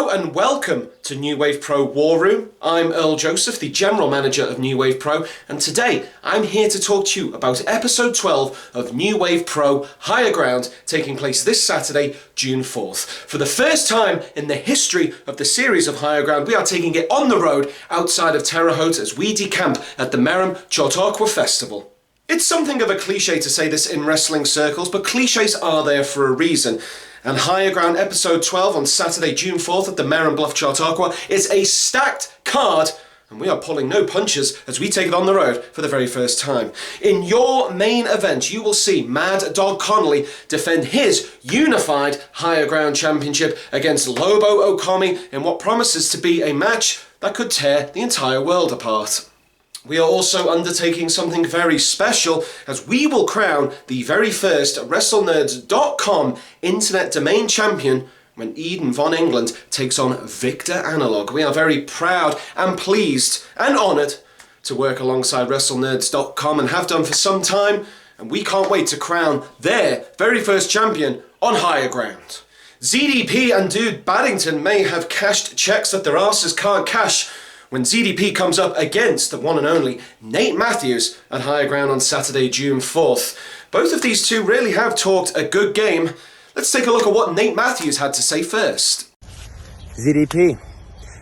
Hello and welcome to New Wave Pro War Room. I'm Earl Joseph, the General Manager of New Wave Pro, and today I'm here to talk to you about episode 12 of New Wave Pro Higher Ground, taking place this Saturday, June 4th. For the first time in the history of the series of Higher Ground, we are taking it on the road outside of Terre Haute as we decamp at the Merom Chautauqua Festival. It's something of a cliche to say this in wrestling circles, but cliches are there for a reason. And Higher Ground episode 12 on Saturday, June 4th at the Merom Bluff Chautauqua is a stacked card, and we are pulling no punches as we take it on the road for the very first time. In your main event, you will see Mad Dog Connolly defend his unified Higher Ground championship against Lobo Okami in what promises to be a match that could tear the entire world apart. We are also undertaking something very special as we will crown the very first WrestleNerds.com internet domain champion when Eden von England takes on Victor Analog. We are very proud and pleased and honoured to work alongside WrestleNerds.com and have done for some time, and we can't wait to crown their very first champion on Higher Ground. ZDP and Dude Baddington may have cashed checks that their asses can't cash when ZDP comes up against the one and only Nate Matthews at Higher Ground on Saturday, June 4th. Both of these two really have talked a good game. Let's take a look at what Nate Matthews had to say first. ZDP,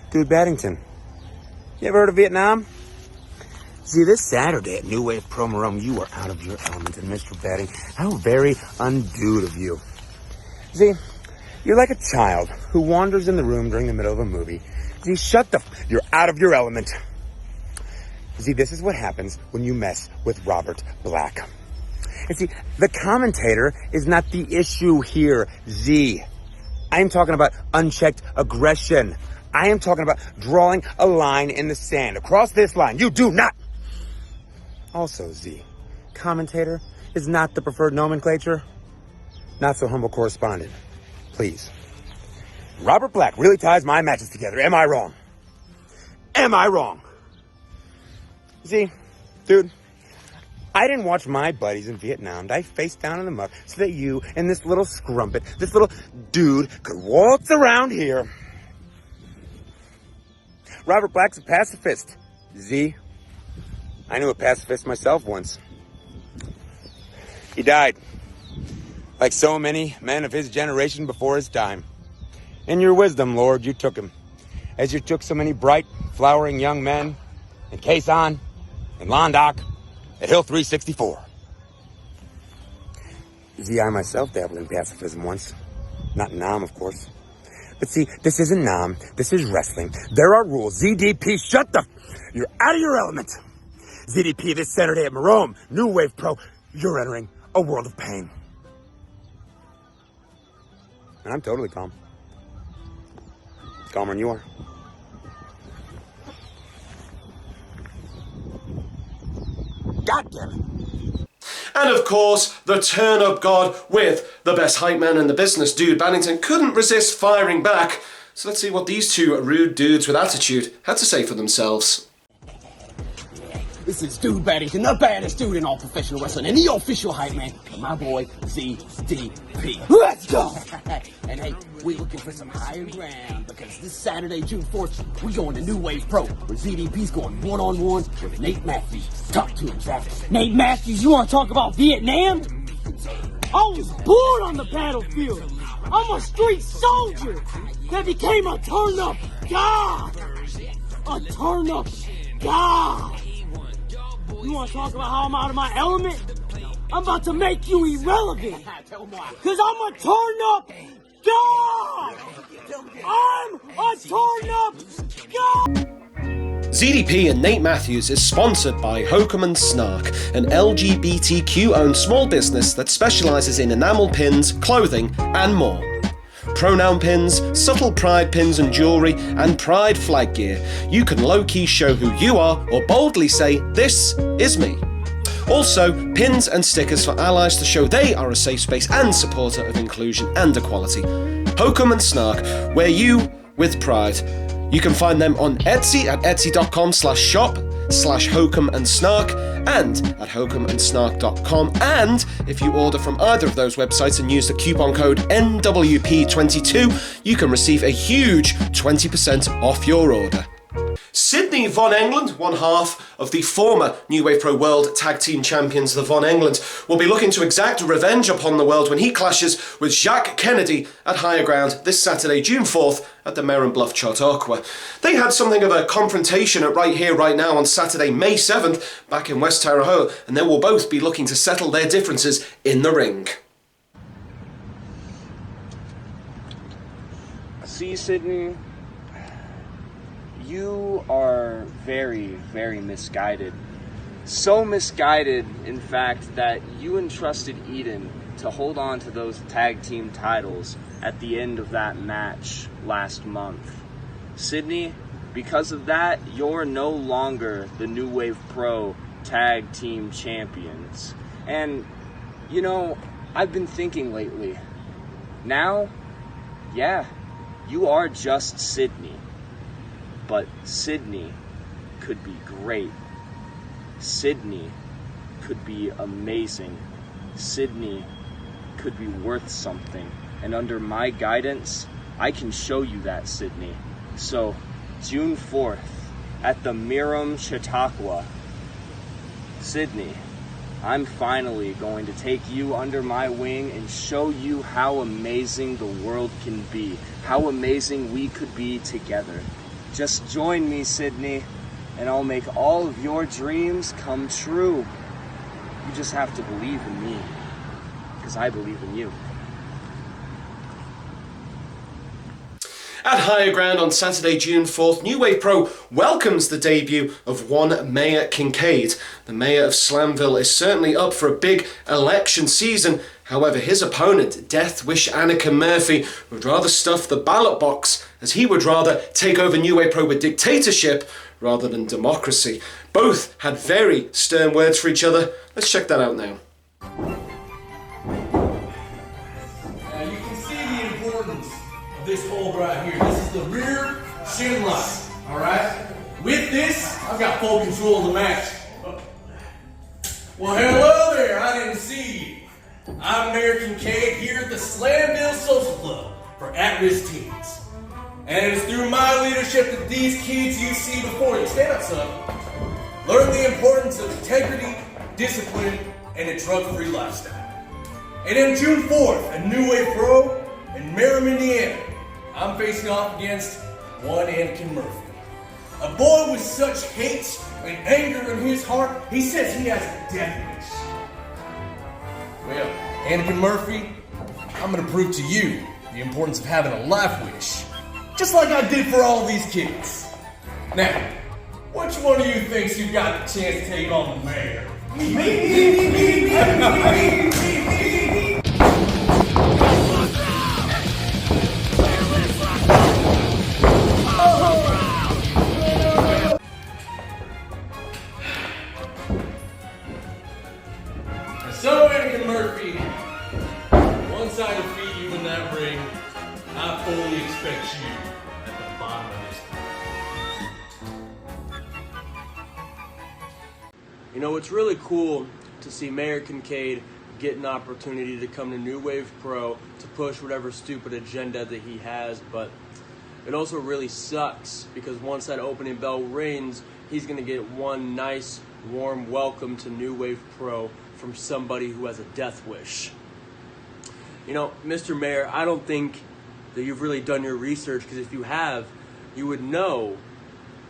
Dude Baddington. You ever heard of Vietnam? See, this Saturday at New Wave Pro Merom, you are out of your element, and Mr. Badding, how very undude of you. See, you're like a child who wanders in the room during the middle of a movie. See, you're out of your element. See, this is what happens when you mess with Robert Black. And see, the commentator is not the issue here, Z. I am talking about unchecked aggression. I am talking about drawing a line in the sand. Across this line, you do not. Also, Z, commentator is not the preferred nomenclature. Not so humble correspondent. Please. Robert Black really ties my matches together. Am I wrong? Am I wrong? See, dude, I didn't watch my buddies in Vietnam die face down in the mud so that you and this little scrumpet, this little dude, could waltz around here. Robert Black's a pacifist. Z, I knew a pacifist myself once. He died, like so many men of his generation before his time. In your wisdom, Lord, you took him, as you took so many bright, flowering young men in Quezon, in Londoc, at Hill 364. See, I myself dabbled in pacifism once. Not Nam, of course. But see, this isn't Nam, this is wrestling. There are rules. ZDP, you're out of your element. ZDP this Saturday at Merom, New Wave Pro, you're entering a world of pain. And I'm totally calm. Calmer than you are. God damn it. And of course, the turn-up god with the best hype man in the business, Dude Baddington, couldn't resist firing back. So let's see what these two rude dudes with attitude had to say for themselves. This is Dude Baddington, the baddest dude in all professional wrestling, and the official hype man of my boy, ZDP. Let's go! And hey, we're looking for some higher ground, because this Saturday, June 4th, we're going to New Wave Pro, where ZDP's going one-on-one with Nate Matthews. Talk to him, Zach. Nate Matthews, you want to talk about Vietnam? I was born on the battlefield. I'm a street soldier that became a turn-up god. A turn-up god. You want to talk about how I'm out of my element? I'm about to make you irrelevant. Because I'm a turn-up god. I'm a turn-up god. ZDP and Nate Matthews is sponsored by Hokum & Snark, an LGBTQ-owned small business that specialises in enamel pins, clothing, and more. Pronoun pins, subtle pride pins and jewellery, and pride flag gear. You can low-key show who you are or boldly say, "This is me." Also, pins and stickers for allies to show they are a safe space and supporter of inclusion and equality. Hokum & Snark, wear you with pride. You can find them on Etsy at etsy.com/shop/Hokum & Snark, and at hocomandsnark.com. And if you order from either of those websites and use the coupon code NWP22, you can receive a huge 20% off your order. Sydney Von England, one half of the former New Wave Pro World Tag Team Champions, the Von England, will be looking to exact revenge upon the world when he clashes with Jacques Kennedy at Higher Ground this Saturday, June 4th at the Merom Bluff Chautauqua. They had something of a confrontation at Right Here, Right Now on Saturday, May 7th, back in West Terre Haute, and they will both be looking to settle their differences in the ring. See, Sydney, you are very, very misguided. So misguided, in fact, that you entrusted Eden to hold on to those tag team titles at the end of that match last month. Sydney, because of that, you're no longer the New Wave Pro Tag Team Champions. And, you know, I've been thinking lately, now, yeah, you are just Sydney. But Sydney could be great. Sydney could be amazing. Sydney could be worth something. And under my guidance, I can show you that, Sydney. So, June 4th, at the Merom Chautauqua, Sydney, I'm finally going to take you under my wing and show you how amazing the world can be. How amazing we could be together. Just join me, Sydney, and I'll make all of your dreams come true. You just have to believe in me, because I believe in you. At Higher Ground on Saturday, June 4th, New Wave Pro welcomes the debut of one Mayor Kincaid. The mayor of Slamville is certainly up for a big election season. However, his opponent, Death Wish Annika Murphy, would rather stuff the ballot box, as he would rather take over New Wave Pro with dictatorship rather than democracy. Both had very stern words for each other. Let's check that out now. Now you can see the importance of this hold right here. This is the rear shin lock, alright? With this, I've got full control of the match. Well, hello there, I didn't see you. I'm Mayor Kincaid here at the Slamville Social Club for at-risk teens. And it's through my leadership that these kids you see before you, stand up, son, learn the importance of integrity, discipline, and a drug-free lifestyle. And on June 4th at New Wave Pro in Merom, Indiana, I'm facing off against one Anakin Murphy. A boy with such hate and anger in his heart, he says he has a death wish. Well, Anakin Murphy, I'm going to prove to you the importance of having a life wish, just like I did for all these kids. Now, which one of you thinks you got the chance to take on the mayor? Me. So, Anakin Murphy, once I defeat you in that ring, I fully expect you at the bottom of this. You know, it's really cool to see Mayor Kincaid get an opportunity to come to New Wave Pro to push whatever stupid agenda that he has, but it also really sucks because once that opening bell rings, he's going to get one nice, warm welcome to New Wave Pro from somebody who has a death wish. You know, Mr. Mayor, I don't think that you've really done your research, because if you have, you would know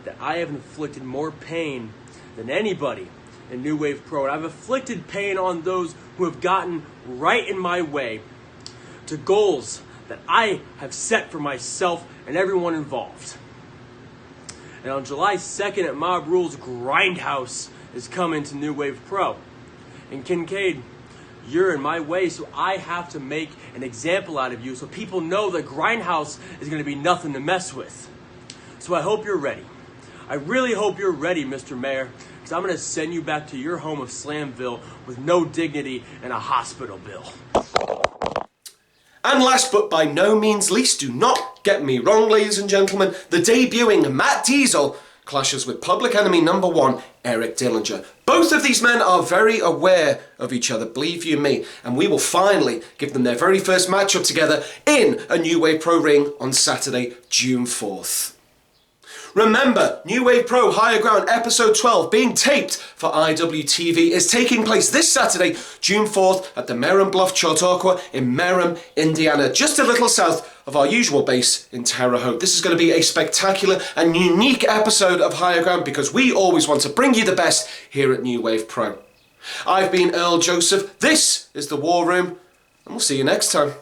that I have inflicted more pain than anybody in New Wave Pro, and I've inflicted pain on those who have gotten right in my way to goals that I have set for myself and everyone involved. And on July 2nd at Mob Rules, Grindhouse is coming to New Wave Pro. And Kincaid, you're in my way, so I have to make an example out of you so people know that Grindhouse is going to be nothing to mess with. So I hope you're ready. I really hope you're ready, Mr. Mayor, because I'm going to send you back to your home of Slamville with no dignity and a hospital bill. And last but by no means least, do not get me wrong, ladies and gentlemen, the debuting Matt Diesel clashes with Public Enemy #1, Eric Dillinger. Both of these men are very aware of each other, believe you me, and we will finally give them their very first matchup together in a New Wave Pro ring on Saturday, June 4th. Remember, New Wave Pro Higher Ground episode 12 being taped for IWTV is taking place this Saturday, June 4th at the Merom Bluff Chautauqua in Merom, Indiana, just a little south of our usual base in Terre Haute. This is going to be a spectacular and unique episode of Higher Ground because we always want to bring you the best here at New Wave Pro. I've been Earl Joseph, this is the War Room, and we'll see you next time.